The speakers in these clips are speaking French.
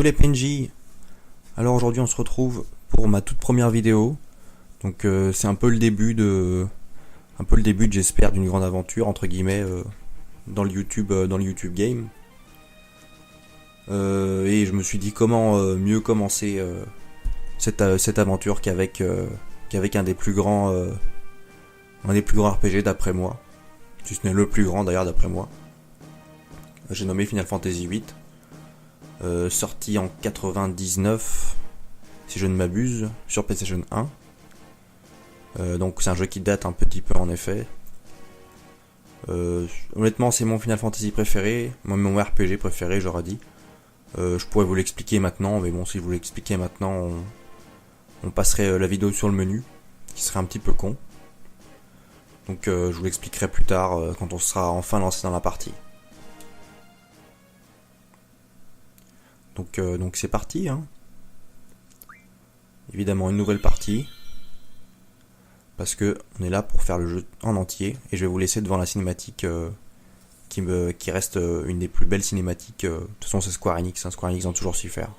Yo les PNJ. Alors aujourd'hui on se retrouve pour ma toute première vidéo. Donc c'est un peu le début de j'espère d'une grande aventure entre guillemets dans le YouTube game. Et je me suis dit comment mieux commencer cette aventure qu'avec un des plus grands RPG d'après moi. Si ce n'est le plus grand d'ailleurs d'après moi. J'ai nommé Final Fantasy VIII. Sorti en 99, si je ne m'abuse, sur PlayStation 1. Donc c'est un jeu qui date un petit peu en effet. Honnêtement c'est mon Final Fantasy préféré, mon RPG préféré j'aurais dit. Je pourrais vous l'expliquer maintenant, mais bon si je vous l'expliquais maintenant on passerait la vidéo sur le menu, qui serait un petit peu con. Donc je vous l'expliquerai plus tard quand on sera enfin lancé dans la partie. Donc c'est parti, hein. Évidemment une nouvelle partie. Parce que on est là pour faire le jeu en entier. Et je vais vous laisser devant la cinématique qui reste une des plus belles cinématiques. De toute façon c'est Square Enix, hein. Square Enix ont toujours su faire.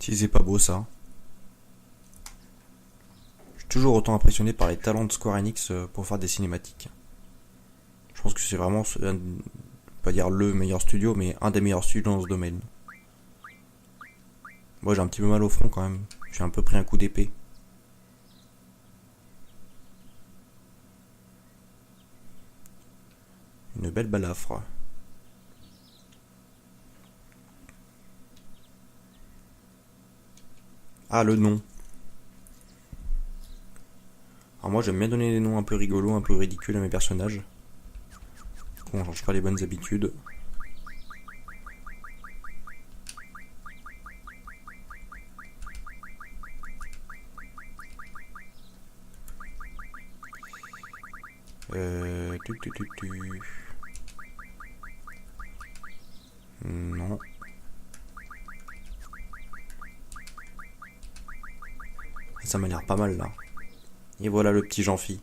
Si c'est pas beau ça. Je suis toujours autant impressionné par les talents de Square Enix pour faire des cinématiques. Je pense que c'est vraiment, pas dire le meilleur studio, mais un des meilleurs studios dans ce domaine. Moi j'ai un petit peu mal au front quand même. J'ai un peu pris un coup d'épée. Une belle balafre. Ah, le nom. Alors moi j'aime bien donner des noms un peu rigolos, un peu ridicules à mes personnages. On change pas les bonnes habitudes. Tu. Non. Ça m'a l'air pas mal là. Et voilà le petit Jean-Phi.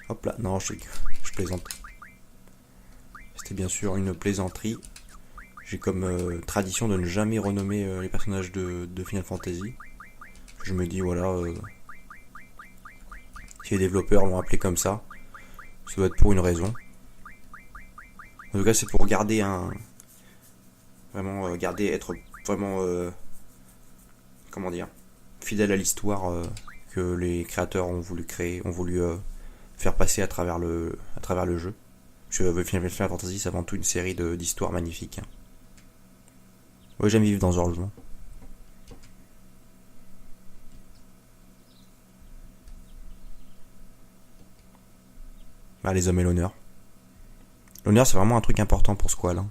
Hop là, non, je plaisante. C'était bien sûr une plaisanterie. J'ai comme tradition de ne jamais renommer les personnages de Final Fantasy. Je me dis voilà, si les développeurs l'ont appelé comme ça doit être pour une raison. En tout cas, c'est pour garder vraiment être vraiment comment dire, fidèle à l'histoire que les créateurs ont voulu créer, ont voulu faire passer à travers le jeu. Parce que Final Fantasy, c'est avant tout une série d'histoires magnifiques. Ouais, j'aime vivre dans un logement. Bah, les hommes et l'honneur. L'honneur, c'est vraiment un truc important pour Squall. Hein.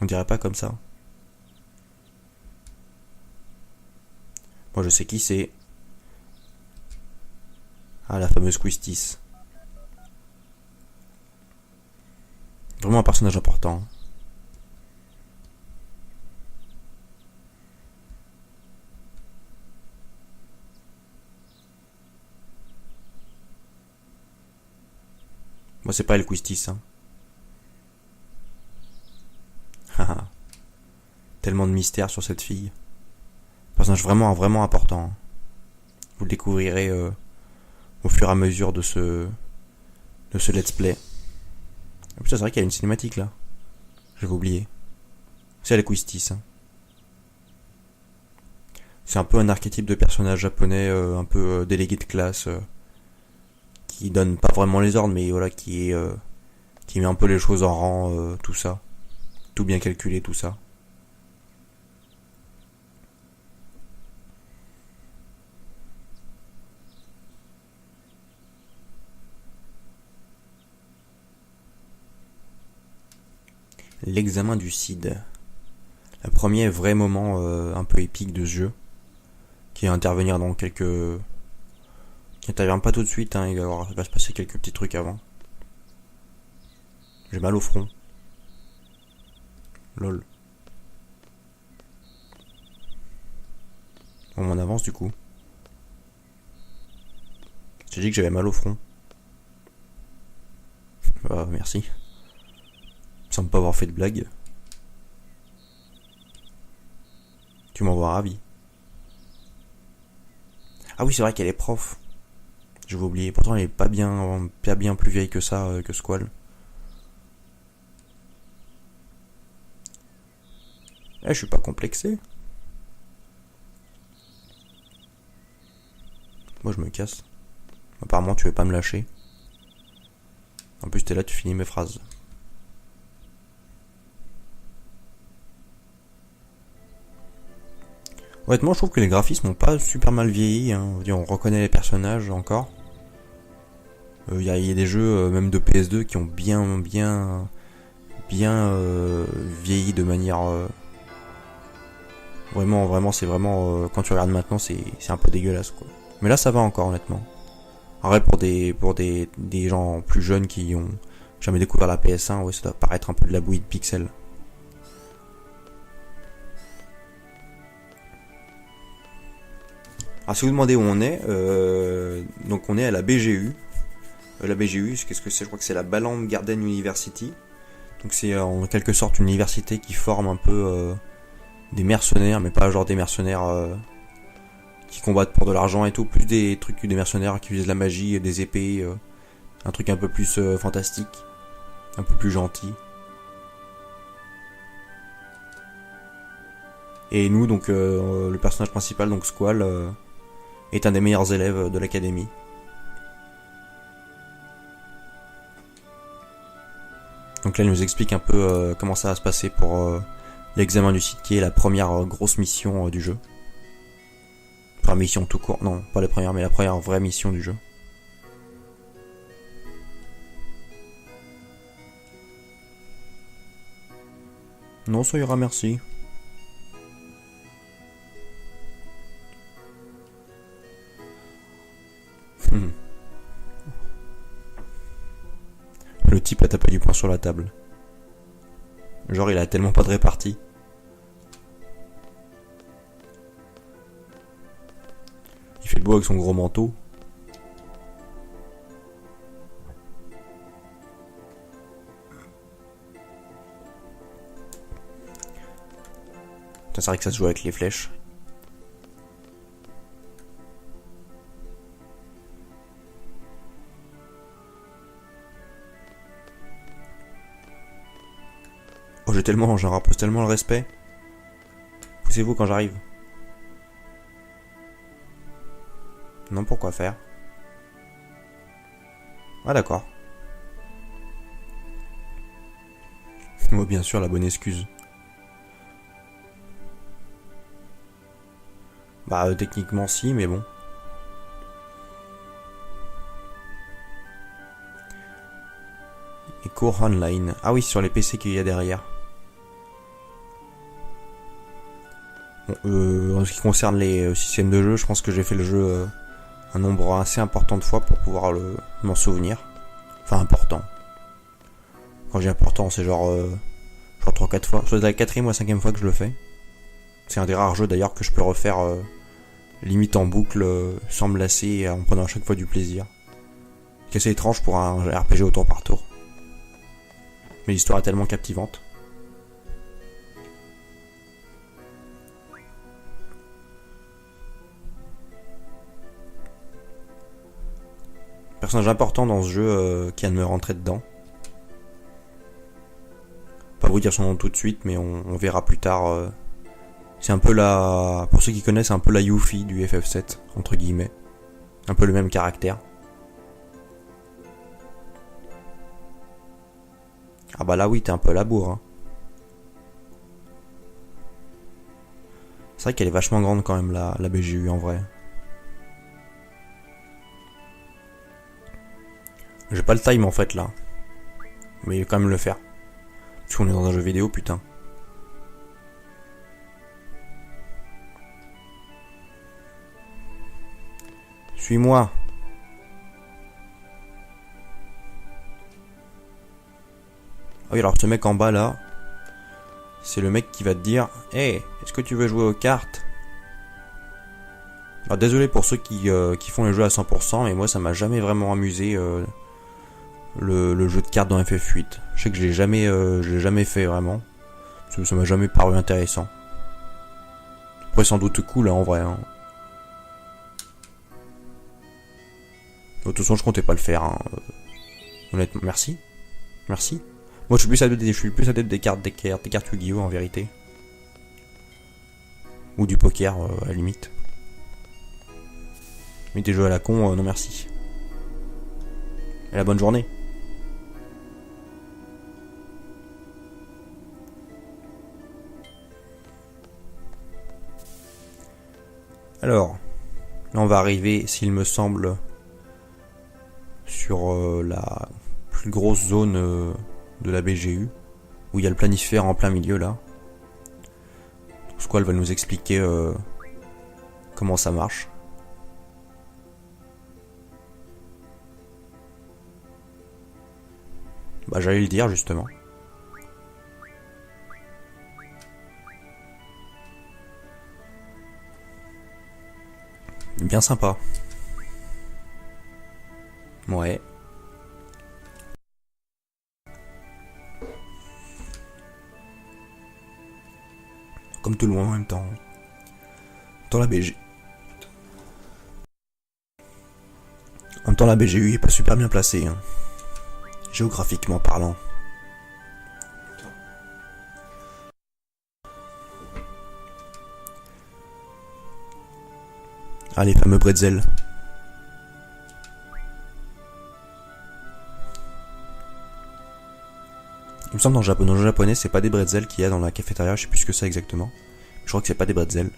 On dirait pas comme ça. Moi, je sais qui c'est. Ah, la fameuse Quistis. Vraiment un personnage important. Moi, c'est pas elle Quistis. Hein. Tellement de mystère sur cette fille. Personnage vraiment important. Vous le découvrirez au fur et à mesure de ce let's play. Et puis c'est vrai qu'il y a une cinématique là. J'avais oublié. C'est la Quistis. Hein. C'est un peu un archétype de personnage japonais, un peu délégué de classe, qui donne pas vraiment les ordres, mais voilà, qui met un peu les choses en rang, tout ça. Tout bien calculé, tout ça. L'examen du Cid. Le premier vrai moment un peu épique de ce jeu, qui va intervenir dans quelques... qui intervient pas tout de suite, hein, il va se passer quelques petits trucs avant. J'ai mal au front. Lol. On avance du coup. J'ai dit que j'avais mal au front. Merci. Il semble pas avoir fait de blague. Tu m'envoies ravi. Ah oui, c'est vrai qu'elle est prof. Je vais oublier. Pourtant, elle est pas bien plus vieille que ça, que Squall. Je suis pas complexé. Moi, je me casse. Apparemment, tu veux pas me lâcher. En plus, t'es là, tu finis mes phrases. Honnêtement, je trouve que les graphismes ont pas super mal vieilli. Hein. On reconnaît les personnages encore. Il y a des jeux, même de PS2, qui ont bien vieilli de manière... Vraiment, c'est vraiment... quand tu regardes maintenant, c'est un peu dégueulasse, quoi. Mais là, ça va encore, honnêtement. En vrai, pour des gens plus jeunes qui ont jamais découvert la PS1, ouais, ça doit paraître un peu de la bouillie de pixels. Alors si vous demandez où on est, donc on est à la BGU. La BGU, qu'est-ce que c'est? Je crois que c'est la Balamb Garden University. Donc c'est en quelque sorte une université qui forme un peu des mercenaires, mais pas genre des mercenaires qui combattent pour de l'argent et tout, plus des mercenaires qui utilisent la magie, des épées, un truc un peu plus fantastique, un peu plus gentil. Et nous, donc le personnage principal, donc Squall, est un des meilleurs élèves de l'académie. Donc là, il nous explique un peu comment ça va se passer pour l'examen du site, qui est la première grosse mission du jeu. Enfin, mission tout court. Non, pas la première, mais la première vraie mission du jeu. Non, ça ira, merci. Le type a tapé du poing sur la table. Genre, il a tellement pas de répartie. Il fait le beau avec son gros manteau. C'est vrai que ça se joue avec les flèches. Oh, j'en rapproche tellement le respect. Poussez-vous quand j'arrive. Non, pourquoi faire? Ah, d'accord. Moi, bien sûr, la bonne excuse. Bah, techniquement, si, mais bon. Et cours online. Ah oui, sur les PC qu'il y a derrière. Bon, en ce qui concerne les systèmes de jeu, je pense que j'ai fait le jeu un nombre assez important de fois pour pouvoir m'en souvenir. Enfin, important. Quand j'ai important, c'est genre 3-4 fois. C'est la 4ème ou la 5ème fois que je le fais. C'est un des rares jeux d'ailleurs que je peux refaire limite en boucle, sans me lasser, en prenant à chaque fois du plaisir. C'est assez étrange pour un RPG au tour par tour. Mais l'histoire est tellement captivante. Personnage important dans ce jeu qui vient de me rentrer dedans. Pas vous dire son nom tout de suite, mais on verra plus tard. C'est un peu pour ceux qui connaissent, c'est un peu la Yuffie du FF7, entre guillemets. Un peu le même caractère. Ah bah là oui, t'es un peu à la bourre. Hein. C'est vrai qu'elle est vachement grande quand même, la BGU en vrai. J'ai pas le time en fait là. Mais il va quand même le faire. Parce qu'on est dans un jeu vidéo, putain. Suis-moi. Ah oui, alors ce mec en bas là, c'est le mec qui va te dire hey, est-ce que tu veux jouer aux cartes? Alors désolé pour ceux qui font les jeux à 100%, mais moi ça m'a jamais vraiment amusé le jeu de cartes dans FF8. Je sais que je l'ai jamais fait vraiment. Parce que ça m'a jamais paru intéressant. Après sans doute cool hein, en vrai. Hein. De toute façon je comptais pas le faire. Hein. Honnêtement, merci. Merci. Moi je suis plus adepte des cartes Yu-Gi-Oh en vérité. Ou du poker à la limite. Mais des jeux à la con, non merci. Et la bonne journée. Alors, là on va arriver, s'il me semble, sur la plus grosse zone de la BGU, où il y a le planisphère en plein milieu là. Squall va nous expliquer comment ça marche. Bah j'allais le dire justement. Bien sympa. Ouais. Comme tout le monde en même temps. Dans la BG. En même temps la BGU est pas super bien placée. Hein. Géographiquement parlant. Ah, les fameux bretzels. Il me semble dans le japonais, c'est pas des bretzels qu'il y a dans la cafétéria, je sais plus ce que c'est exactement. Je crois que c'est pas des bretzels.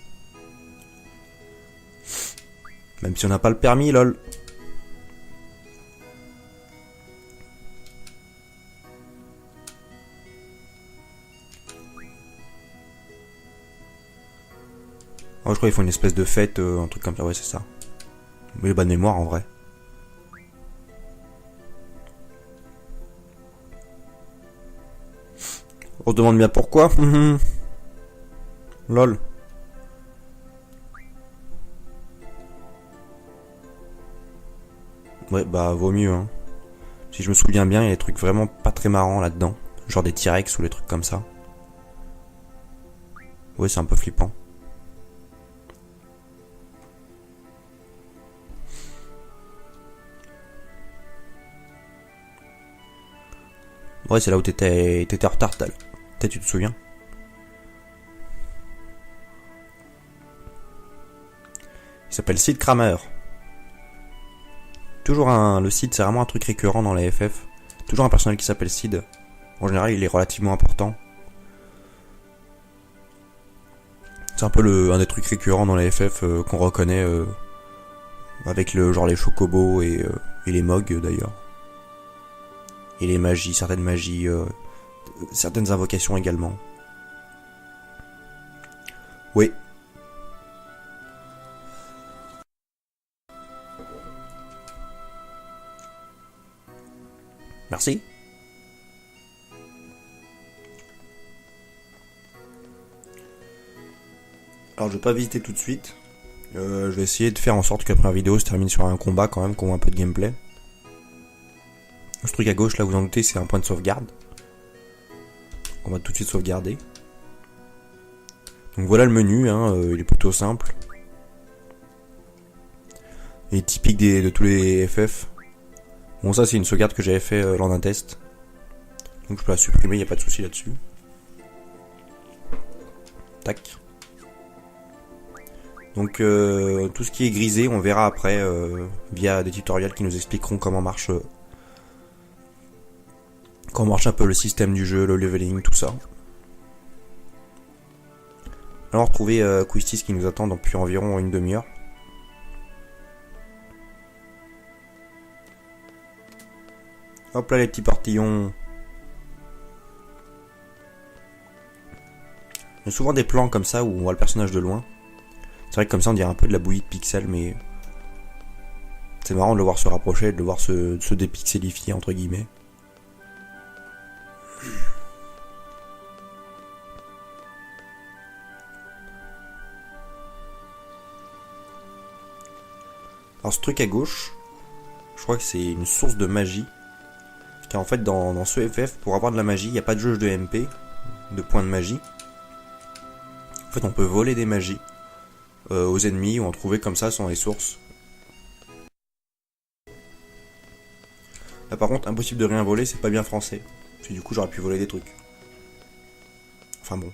Même si on n'a pas le permis, lol. Oh, je crois qu'ils font une espèce de fête, un truc comme ça, ouais c'est ça. Mais bonne mémoire en vrai. On se demande bien pourquoi. Lol. Ouais, bah vaut mieux, hein. Si je me souviens bien, il y a des trucs vraiment pas très marrants là-dedans. Genre des T-Rex ou des trucs comme ça. Ouais, c'est un peu flippant. Ouais, c'est là où t'étais en retard, Tal. Peut-être tu te souviens. Il s'appelle Sid Kramer. Le Sid, c'est vraiment un truc récurrent dans les FF. Toujours un personnage qui s'appelle Sid. En général, il est relativement important. C'est un peu un des trucs récurrents dans les FF qu'on reconnaît avec genre les chocobos et les mogs d'ailleurs. Et les magies, certaines magies, certaines invocations également. Oui. Merci. Alors je vais pas visiter tout de suite. Je vais essayer de faire en sorte que la première vidéo se termine sur un combat quand même, qu'on voit un peu de gameplay. Ce truc à gauche là, vous en doutez, c'est un point de sauvegarde. On va tout de suite sauvegarder. Donc voilà le menu, hein, il est plutôt simple. Il est typique de tous les FF. Bon, ça c'est une sauvegarde que j'avais fait lors d'un test. Donc je peux la supprimer, il n'y a pas de souci là-dessus. Tac. Donc tout ce qui est grisé, on verra après via des tutoriels qui nous expliqueront comment marche un peu le système du jeu, le leveling, tout ça. Alors retrouver Quistis qui nous attend depuis environ une demi-heure. Hop là les petits portillons. Il y a souvent des plans comme ça où on voit le personnage de loin. C'est vrai que comme ça on dirait un peu de la bouillie de pixels, mais c'est marrant de le voir se rapprocher, de le voir se dépixelifier entre guillemets. Alors ce truc à gauche, je crois que c'est une source de magie. Car en fait dans ce FF, pour avoir de la magie, il n'y a pas de jauge de MP, de points de magie. En fait on peut voler des magies aux ennemis ou en trouver comme ça sans les sources. Là par contre impossible de rien voler, c'est pas bien français. Parce que du coup j'aurais pu voler des trucs. Enfin bon.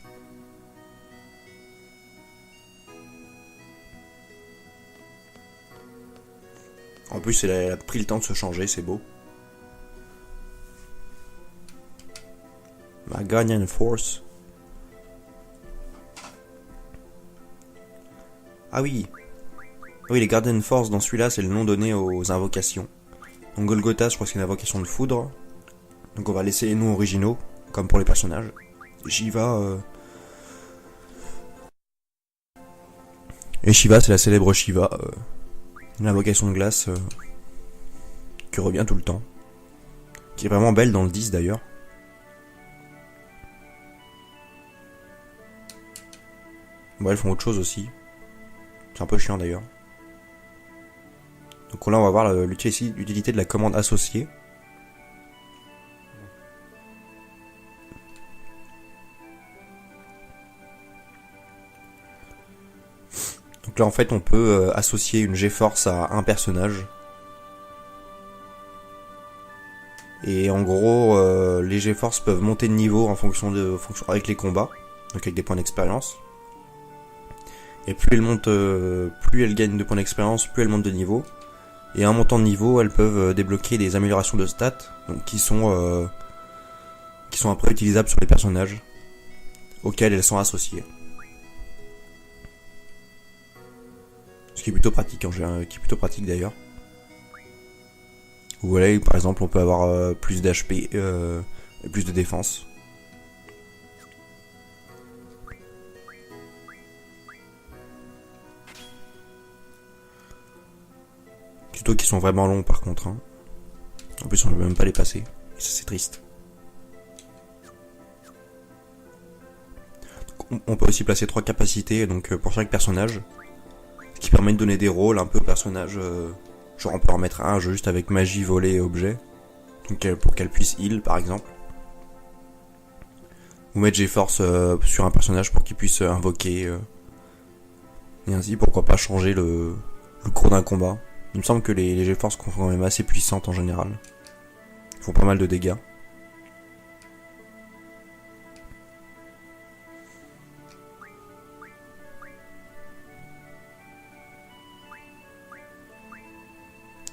En plus elle a pris le temps de se changer, c'est beau. Ma Guardian Force. Ah oui. Oui, les Guardian Force dans celui-là, c'est le nom donné aux invocations. Donc Golgotha, je crois que c'est une invocation de foudre. Donc on va laisser les noms originaux, comme pour les personnages. Shiva. Et Shiva, c'est la célèbre Shiva. Une invocation de glace qui revient tout le temps. Qui est vraiment belle dans le 10 d'ailleurs. Bon, elles font autre chose aussi. C'est un peu chiant d'ailleurs. Donc là on va voir l'utilité de la commande associée. Donc là en fait on peut associer une G-Force à un personnage. Et en gros les G-Force peuvent monter de niveau en fonction avec les combats. Donc avec des points d'expérience. Et plus elles gagnent de points d'expérience, plus elles montent de niveau. Et à un montant de niveau, elles peuvent débloquer des améliorations de stats, donc qui sont après utilisables sur les personnages auxquels elles sont associées. Ce qui est plutôt pratique, qui est plutôt pratique d'ailleurs. Vous voyez, par exemple, on peut avoir plus d'HP et plus de défense. Tutos qui sont vraiment longs par contre. Hein. En plus, on ne peut même pas les passer. Et ça, c'est triste. Donc, on peut aussi placer 3 capacités donc pour chaque personnage. Ce qui permet de donner des rôles un peu aux personnages. Genre, on peut en mettre un juste avec magie, volée et objet. Donc, pour qu'elle puisse heal par exemple. Ou mettre G-Force sur un personnage pour qu'il puisse invoquer. Et ainsi, pourquoi pas changer le cours d'un combat. Il me semble que les G-Force sont quand même assez puissantes en général. Ils font pas mal de dégâts.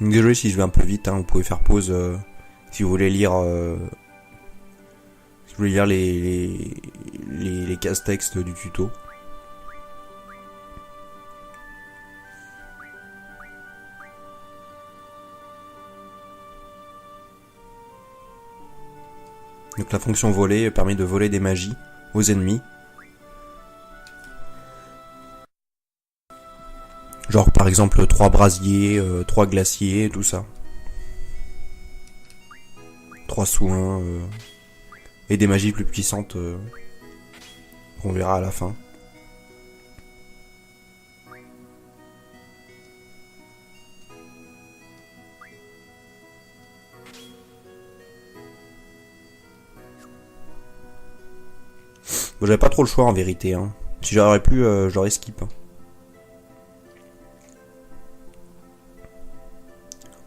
Donc désolé si je vais un peu vite, hein, vous pouvez faire pause si vous voulez lire les casse-textes du tuto. Donc la fonction voler permet de voler des magies aux ennemis. Genre par exemple 3 brasiers, 3 glaciers, tout ça. 3 soins et des magies plus puissantes qu'on verra à la fin. Bon, j'avais pas trop le choix en vérité. Hein. Si j'aurais pu, j'aurais skip.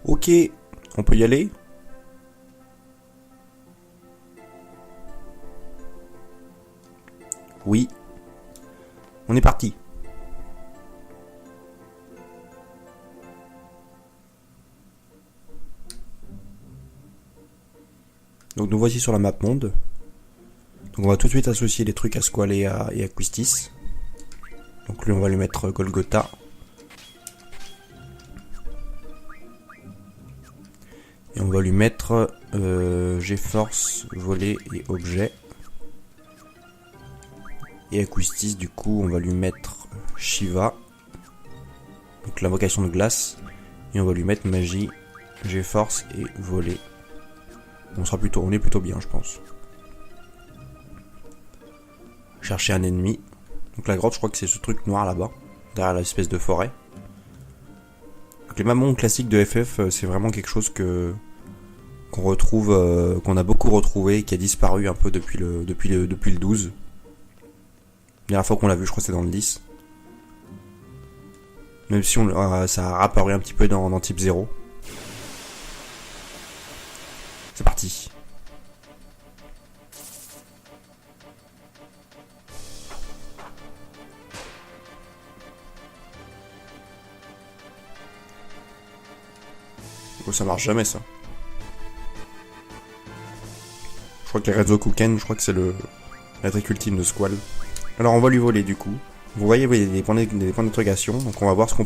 Ok, on peut y aller. Oui. On est parti. Donc nous voici sur la map monde. Donc on va tout de suite associer les trucs à Squall et à Quistis. Donc lui on va lui mettre Golgotha. Et on va lui mettre G-Force, Voler et Objet. Et à Quistis du coup on va lui mettre Shiva. Donc l'invocation de glace. Et on va lui mettre Magie, G-Force et Voler. On est plutôt bien je pense. Chercher un ennemi. Donc la grotte je crois que c'est ce truc noir là-bas. Derrière l'espèce de forêt. Donc les mammons classiques de FF c'est vraiment quelque chose qu'on retrouve, qu'on a beaucoup retrouvé, qui a disparu un peu depuis le 12. La dernière fois qu'on l'a vu je crois que c'était dans le 10. Même si ça a apparu un petit peu dans Type 0. C'est parti. Oh, ça marche jamais ça. Je crois que les Rezokuken, je crois que c'est la trick ultime de Squall. Alors on va lui voler du coup. Vous voyez, il y a des points d'interrogation, donc on va voir ce qu'on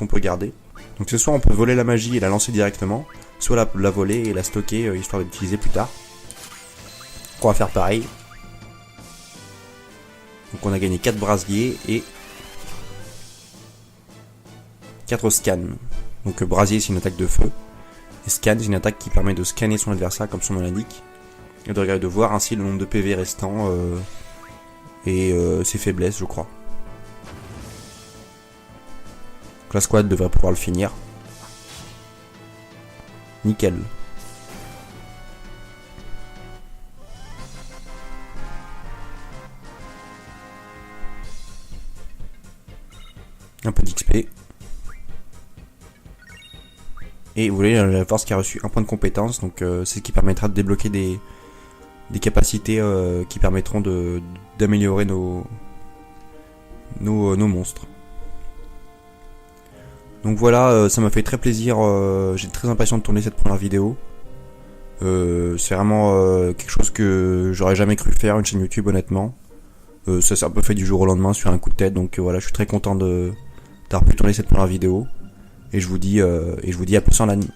peut garder. Donc c'est soit on peut voler la magie et la lancer directement, soit la voler et la stocker histoire de l'utiliser plus tard. Donc on va faire pareil. Donc on a gagné 4 brasiers et 4 scans. Donc brasier c'est une attaque de feu. Et scan c'est une attaque qui permet de scanner son adversaire comme son nom l'indique. Et de voir ainsi le nombre de PV restants et ses faiblesses je crois. Donc la squad devrait pouvoir le finir. Nickel. Un peu d'XP. Et vous voyez la force qui a reçu un point de compétence, donc c'est ce qui permettra de débloquer des capacités qui permettront d'améliorer nos monstres. Donc voilà, ça m'a fait très plaisir, j'ai très impatient de tourner cette première vidéo. C'est vraiment quelque chose que j'aurais jamais cru faire, une chaîne YouTube honnêtement. Ça s'est un peu fait du jour au lendemain sur un coup de tête, donc voilà, je suis très content de d'avoir pu tourner cette première vidéo. Et je vous dis à plus en anime.